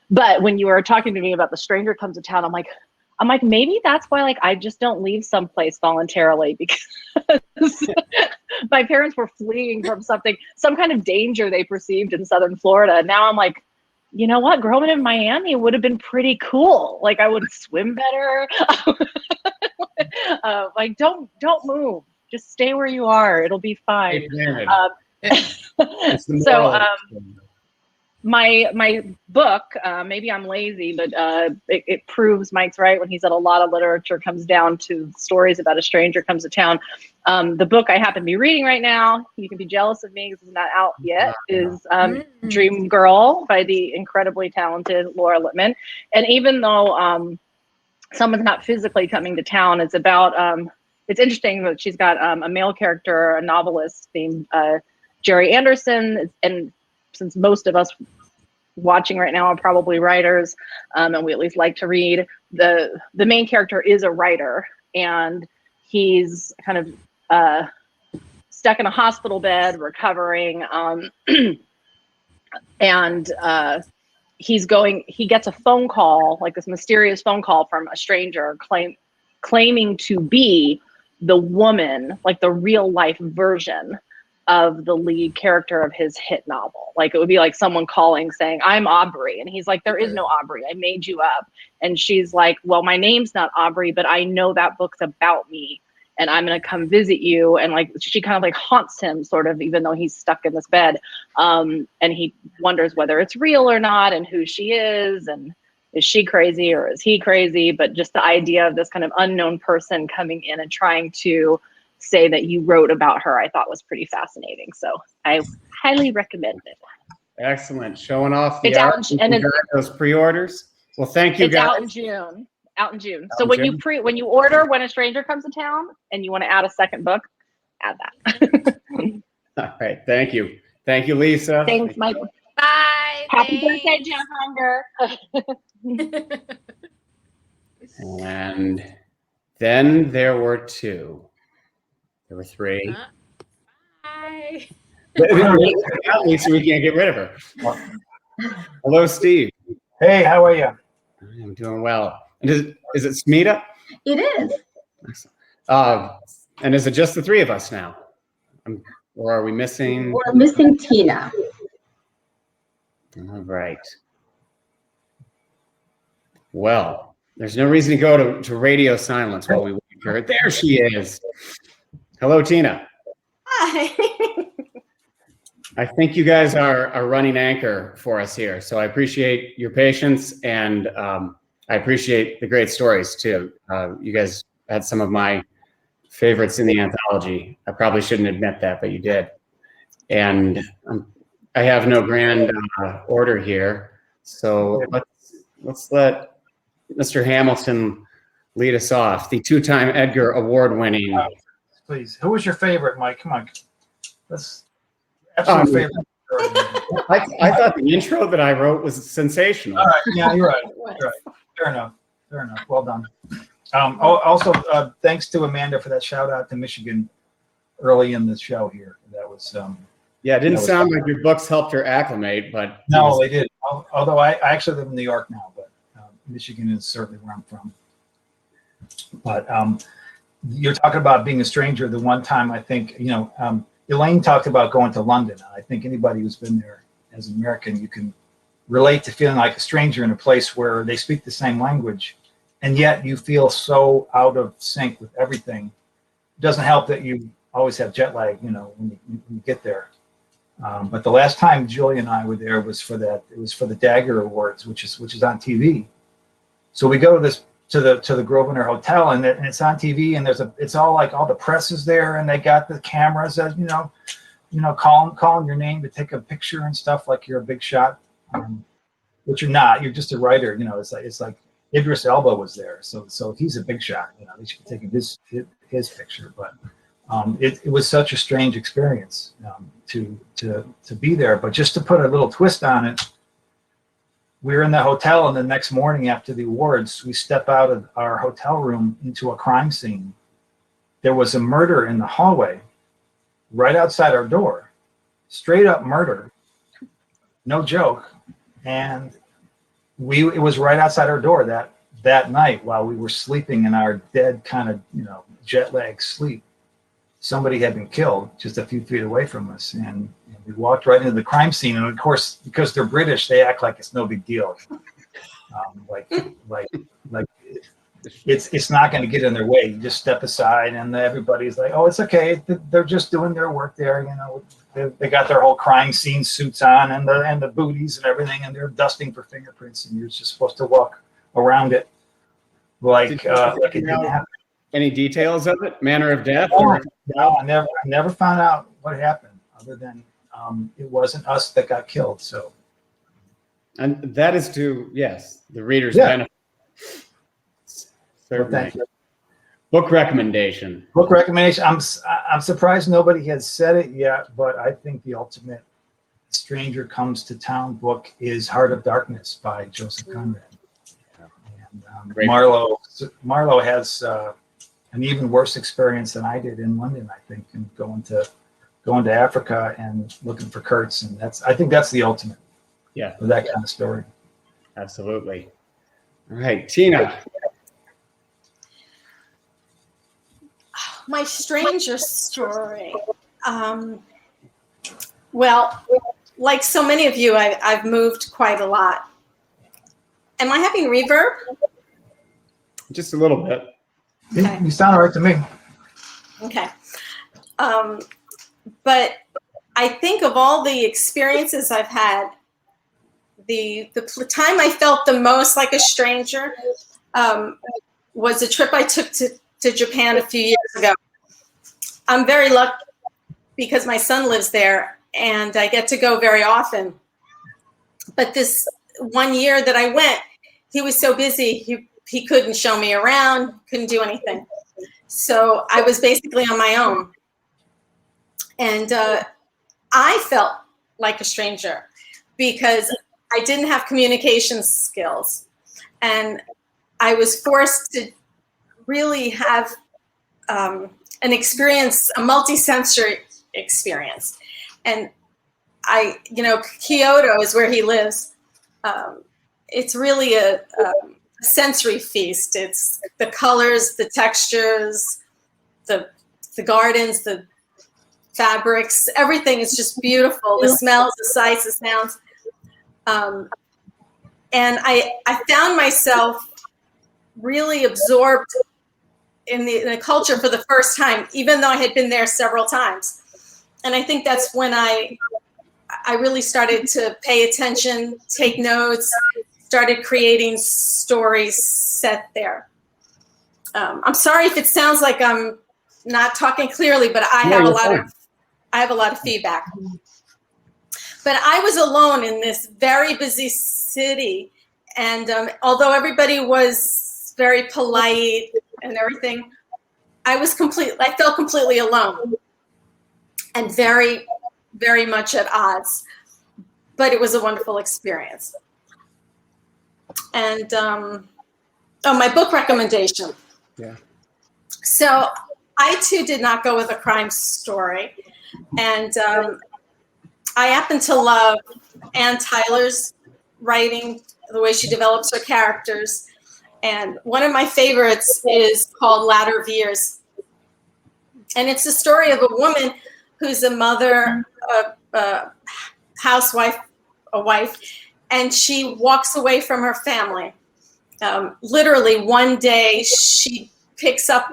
But when you were talking to me about The Stranger Comes to Town, I'm like, maybe that's why, like, I just don't leave someplace voluntarily, because my parents were fleeing from some kind of danger they perceived in Southern Florida. Now I'm like, you know what? Growing in Miami would have been pretty cool. Like, I would swim better. Like, don't move. Just stay where you are. It'll be fine. My book, maybe I'm lazy, but it proves Mike's right when he said a lot of literature comes down to stories about a stranger comes to town. The book I happen to be reading right now, you can be jealous of me because it's not out yet, is Dream Girl by the incredibly talented Laura Lippman. And even though someone's not physically coming to town, it's about, it's interesting that she's got a male character, a novelist named Jerry Anderson, and since most of us watching right now are probably writers, and we at least like to read, the main character is a writer, and he's kind of stuck in a hospital bed recovering, and he gets a phone call, like this mysterious phone call from a stranger claiming to be the woman, like the real life version of the lead character of his hit novel. Like it would be like someone calling saying, "I'm Aubrey," and he's like, "There is no Aubrey. I made you up." And she's like, "Well, my name's not Aubrey, but I know that book's about me, and I'm gonna come visit you." And like she kind of like haunts him, sort of, even though he's stuck in this bed, and he wonders whether it's real or not, and who she is, and is she crazy or is he crazy? But just the idea of this kind of unknown person coming in and trying to say that you wrote about her, I thought was pretty fascinating. So I highly recommend it. Excellent. Showing off the It's out art. and Those pre-orders. Well, thank you, it's guys. out in June. Out in June. Out So in when June. you order When a Stranger Comes to Town and you want to add a second book, add that. All right. Thank you. Thank you, Lisa. Thanks, Michael. Bye. Happy thanks. birthday, Jeff Hunger. And then there were two. There were three. Bye. At least we can't get rid of her. Hello, Steve. Hey, how are you? I'm doing well. And is it Smita? It is. And is it just the three of us now? Or are we missing? We're missing Tina. All right. Well, there's no reason to go to radio silence while we wait for her. There she is. Hello, Tina. Hi. I think you guys are running anchor for us here. So I appreciate your patience, and I appreciate the great stories too. You guys had some of my favorites in the anthology. I probably shouldn't admit that, but you did. And I have no grand order here. So let's let Mr. Hamilton lead us off. The two-time Edgar Award-winning. Please. Who was your favorite, Mike? Come on. That's absolute favorite. I thought the intro that I wrote was sensational. All right. Yeah, you're right. You're right. Fair enough. Fair enough. Well done. Also, thanks to Amanda for that shout out to Michigan early in the show here. That was yeah, it didn't sound like your books helped her acclimate, but no, they did. Although I actually live in New York now, but Michigan is certainly where I'm from. But you're talking about being a stranger. The one time I think, Elaine talked about going to London. I think anybody who's been there as an American, you can relate to feeling like a stranger in a place where they speak the same language, and yet you feel so out of sync with everything. It doesn't help that you always have jet lag, when you get there. But the last time Julie and I were there was for that. It was for the Dagger Awards, which is on TV. So we go to the Grosvenor Hotel, and it's on TV, and it's all like all the press is there, and they got the cameras, as calling your name to take a picture and stuff, like you're a big shot, but you're not. You're just a writer. It's like Idris Elba was there, so he's a big shot. They should be taking his picture, but it was such a strange experience to be there. But just to put a little twist on it, we were in the hotel, and the next morning after the awards, we step out of our hotel room into a crime scene. There was a murder in the hallway right outside our door, straight up murder, no joke. And it was right outside our door that night while we were sleeping in our dead kind of, jet lag sleep. Somebody had been killed just a few feet away from us, and we walked right into the crime scene. And of course, because they're British, they act like it's no big deal. Like it's not going to get in their way. You just step aside, and everybody's like, "Oh, it's okay. They're just doing their work there." They got their whole crime scene suits on and the booties and everything, and they're dusting for fingerprints, and you're just supposed to walk around it like it didn't happen. Any details of it? Manner of death? No, I never found out what happened, other than it wasn't us that got killed. So, and that is to the reader's benefit. Well, thank you. Book recommendation. Book recommendation. I'm surprised nobody has said it yet, but I think the ultimate Stranger Comes to Town book is Heart of Darkness by Joseph Conrad. And Marlo has an even worse experience than I did in London, I think, and going to Africa and looking for Kurtz, and I think that's the ultimate. Yeah, for that kind of story. Absolutely. All right, Tina. My stranger story. Well, like so many of you, I've moved quite a lot. Am I having reverb? Just a little bit. Okay. You sound all right to me. Okay. But I think of all the experiences I've had, the time I felt the most like a stranger was a trip I took to Japan a few years ago. I'm very lucky because my son lives there and I get to go very often. But this one year that I went, he was so busy, he couldn't show me around, couldn't do anything. So I was basically on my own. And I felt like a stranger because I didn't have communication skills. And I was forced to really have an experience, a multi-sensory experience. And Kyoto is where he lives. It's really a sensory feast. It's the colors, the textures, the gardens, the fabrics, everything is just beautiful. The smells, the sights, the sounds. And I found myself really absorbed in the culture for the first time, even though I had been there several times. And I think that's when I really started to pay attention, take notes, started creating stories set there. I'm sorry if it sounds like I'm not talking clearly, but I have a lot of feedback. But I was alone in this very busy city, and although everybody was very polite and everything, I felt completely alone and very, very much at odds. But it was a wonderful experience. And my book recommendation. Yeah. So I too did not go with a crime story, and I happen to love Ann Tyler's writing, the way she develops her characters. And one of my favorites is called Ladder of Years. And it's the story of a woman who's a mother, a housewife, a wife, and she walks away from her family. Literally one day she picks up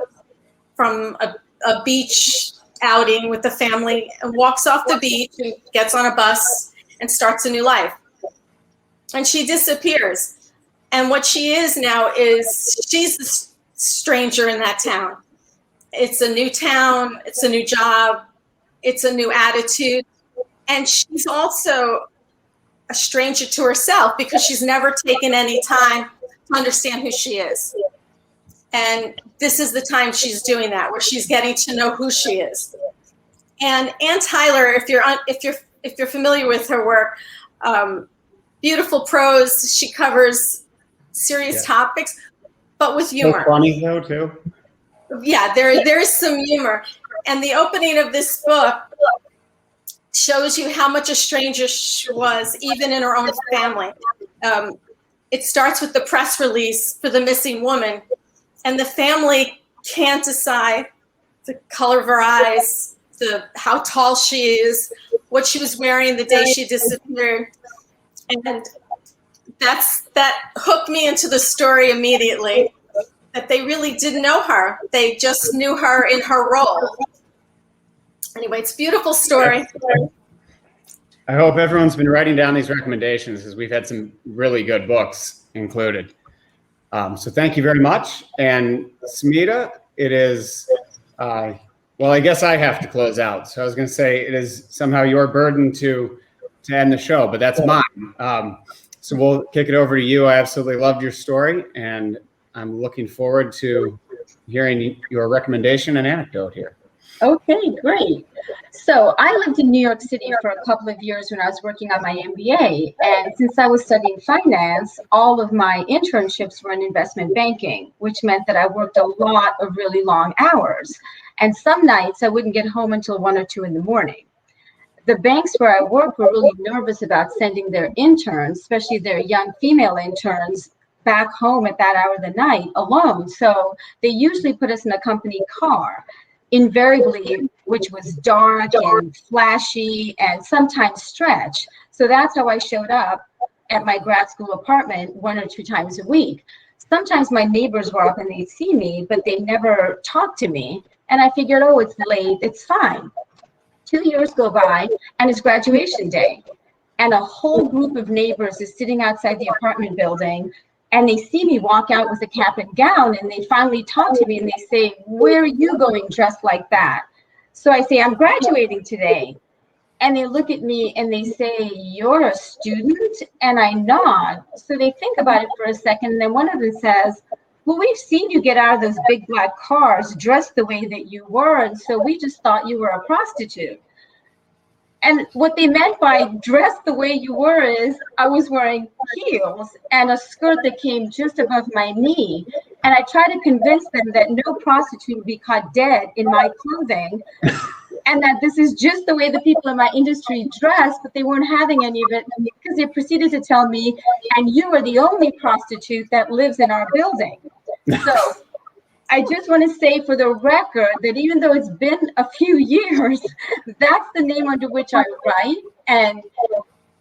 from a beach outing with the family and walks off the beach and gets on a bus and starts a new life. And she disappears. And what she is now is she's the stranger in that town. It's a new town, it's a new job, it's a new attitude. And she's also a stranger to herself because she's never taken any time to understand who she is. And this is the time she's doing that, where she's getting to know who she is. And Ann Tyler, if you're familiar with her work, beautiful prose. She covers serious topics, but with humor. So funny though too. Yeah, there is some humor. And the opening of this book shows you how much a stranger she was, even in her own family. It starts with the press release for the missing woman, and the family can't decide the color of her eyes, how tall she is, what she was wearing the day she disappeared. And that hooked me into the story immediately, that they really didn't know her. They just knew her in her role. Anyway, it's a beautiful story. I hope everyone's been writing down these recommendations because we've had some really good books included. So thank you very much. And Smita, it is, well, I guess I have to close out. So I was going to say it is somehow your burden to end the show, but that's mine. So we'll kick it over to you. I absolutely loved your story, and I'm looking forward to hearing your recommendation and anecdote here. Okay, great. So I lived in New York City for a couple of years when I was working on my MBA. And since I was studying finance, all of my internships were in investment banking, which meant that I worked a lot of really long hours. And some nights I wouldn't get home until 1 or 2 in the morning. The banks where I worked were really nervous about sending their interns, especially their young female interns, back home at that hour of the night alone. So they usually put us in a company car. Invariably, which was dark and flashy and sometimes stretch. So that's how I showed up at my grad school apartment 1 or 2 times a week. Sometimes my neighbors were up and they'd see me, but they never talked to me. And I figured, oh, it's late, it's fine. 2 years go by and it's graduation day. And a whole group of neighbors is sitting outside the apartment building, and they see me walk out with a cap and gown, and they finally talk to me and they say, where are you going dressed like that? So I say, I'm graduating today. And they look at me and they say, you're a student? And I nod. So they think about it for a second. And then one of them says, well, we've seen you get out of those big black cars dressed the way that you were. And so we just thought you were a prostitute. And what they meant by dressed the way you were is I was wearing heels and a skirt that came just above my knee. And I tried to convince them that no prostitute would be caught dead in my clothing and that this is just the way the people in my industry dress, but they weren't having any of it because they proceeded to tell me, and you are the only prostitute that lives in our building. So I just want to say for the record that even though it's been a few years, that's the name under which I write. And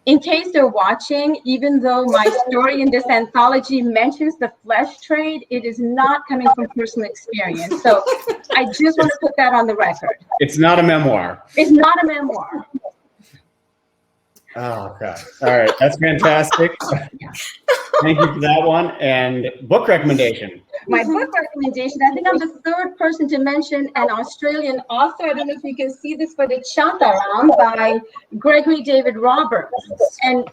in case they're watching, even though my story in this anthology mentions the flesh trade, it is not coming from personal experience. So I just want to put that on the record. It's not a memoir. It's not a memoir. Oh, God. All right. That's fantastic. Thank you for that one. And book recommendation. My book recommendation, I think I'm the third person to mention an Australian author. I don't know if you can see this, but it's Shantaram by Gregory David Roberts. And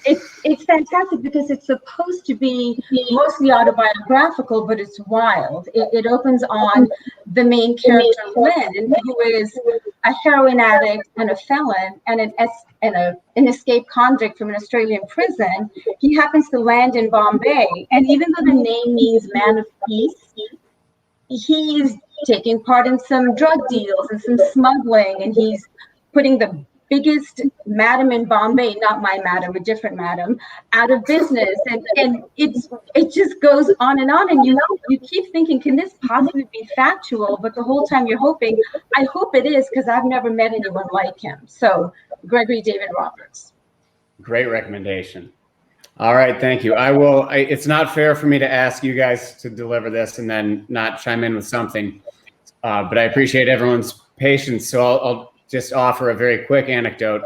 it's fantastic because it's supposed to be mostly autobiographical, but it's wild. It opens on the main character, Lynn, who is a heroin addict and a felon and an escaped convict from an Australian prison. He happens to land in Bombay. And even though the name means man of peace, he's taking part in some drug deals and some smuggling. And he's putting the biggest madam in Bombay, not my madam, a different madam, out of business. And it just goes on. And you keep thinking, can this possibly be factual? But the whole time you're hoping, I hope it is, because I've never met anyone like him. So Gregory David Roberts. Great recommendation. All right, thank you. It's not fair for me to ask you guys to deliver this and then not chime in with something, but I appreciate everyone's patience. So I'll just offer a very quick anecdote.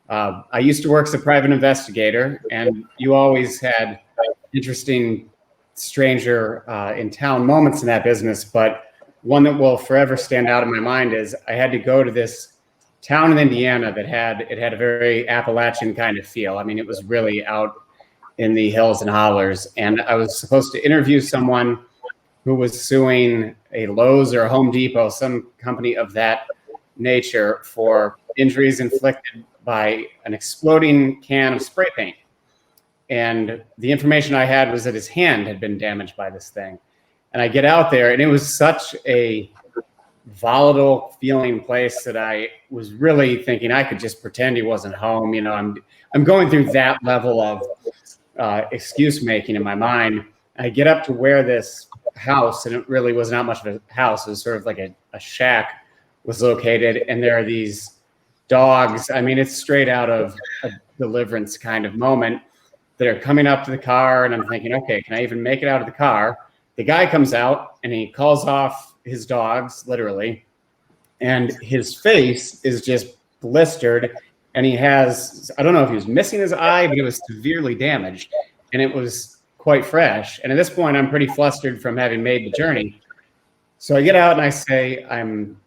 I used to work as a private investigator, and you always had interesting stranger in town moments in that business. But one that will forever stand out in my mind is I had to go to this town in Indiana that had a very Appalachian kind of feel. I mean, it was really out in the hills and hollers. And I was supposed to interview someone who was suing a Lowe's or a Home Depot, some company of that nature, for injuries inflicted by an exploding can of spray paint. And the information I had was that his hand had been damaged by this thing. And I get out there, and it was such a volatile feeling place that I was really thinking I could just pretend he wasn't home. You know, I'm going through that level of excuse making in my mind. I get up to where this house, and it really was not much of a house, it was sort of like a shack, was located, and there are these dogs. I mean, it's straight out of a Deliverance kind of moment, that are coming up to the car, and I'm thinking, okay, can I even make it out of the car? The guy comes out and he calls off his dogs, literally, and his face is just blistered, and he has, I don't know if he was missing his eye, but it was severely damaged, and it was quite fresh. And at this point, I'm pretty flustered from having made the journey. So I get out and I say, I'm,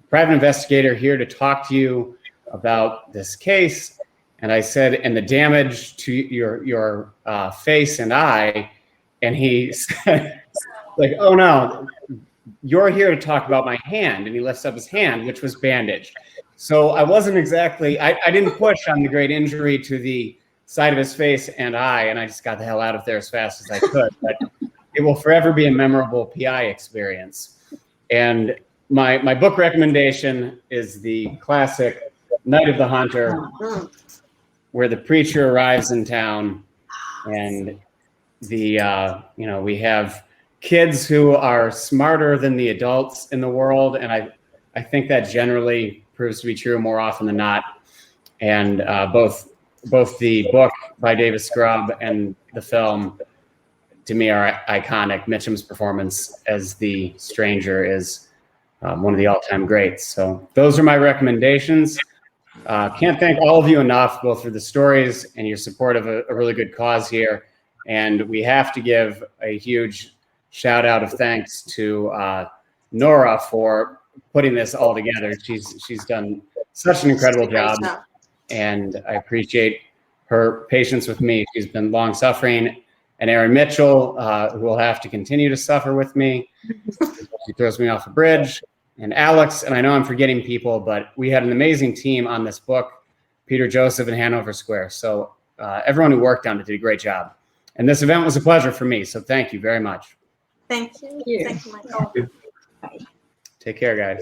private investigator here to talk to you about this case. And I said, and the damage to your face and eye. And he said, like, oh no, you're here to talk about my hand. And he lifts up his hand, which was bandaged. So I wasn't exactly, I didn't push on the great injury to the side of his face and eye. And I just got the hell out of there as fast as I could. But it will forever be a memorable PI experience. And my book recommendation is the classic Night of the Hunter, where the preacher arrives in town, and we have kids who are smarter than the adults in the world. And I think that generally proves to be true more often than not. And both the book by David Scrub and the film, to me, are iconic. Mitchum's performance as the stranger is one of the all-time greats. So those are my recommendations. Can't thank all of you enough, both for the stories and your support of a really good cause here. And we have to give a huge shout out of thanks to Nora for putting this all together. She's done such an incredible job, and I appreciate her patience with me. She's been long suffering. And Erin Mitchell, who will have to continue to suffer with me. She throws me off a bridge. And Alex, and I know I'm forgetting people, but we had an amazing team on this book, Peter Joseph and Hanover Square. So everyone who worked on it did a great job. And this event was a pleasure for me. So thank you very much. Thank you. Thank you, Michael. Take care, guys.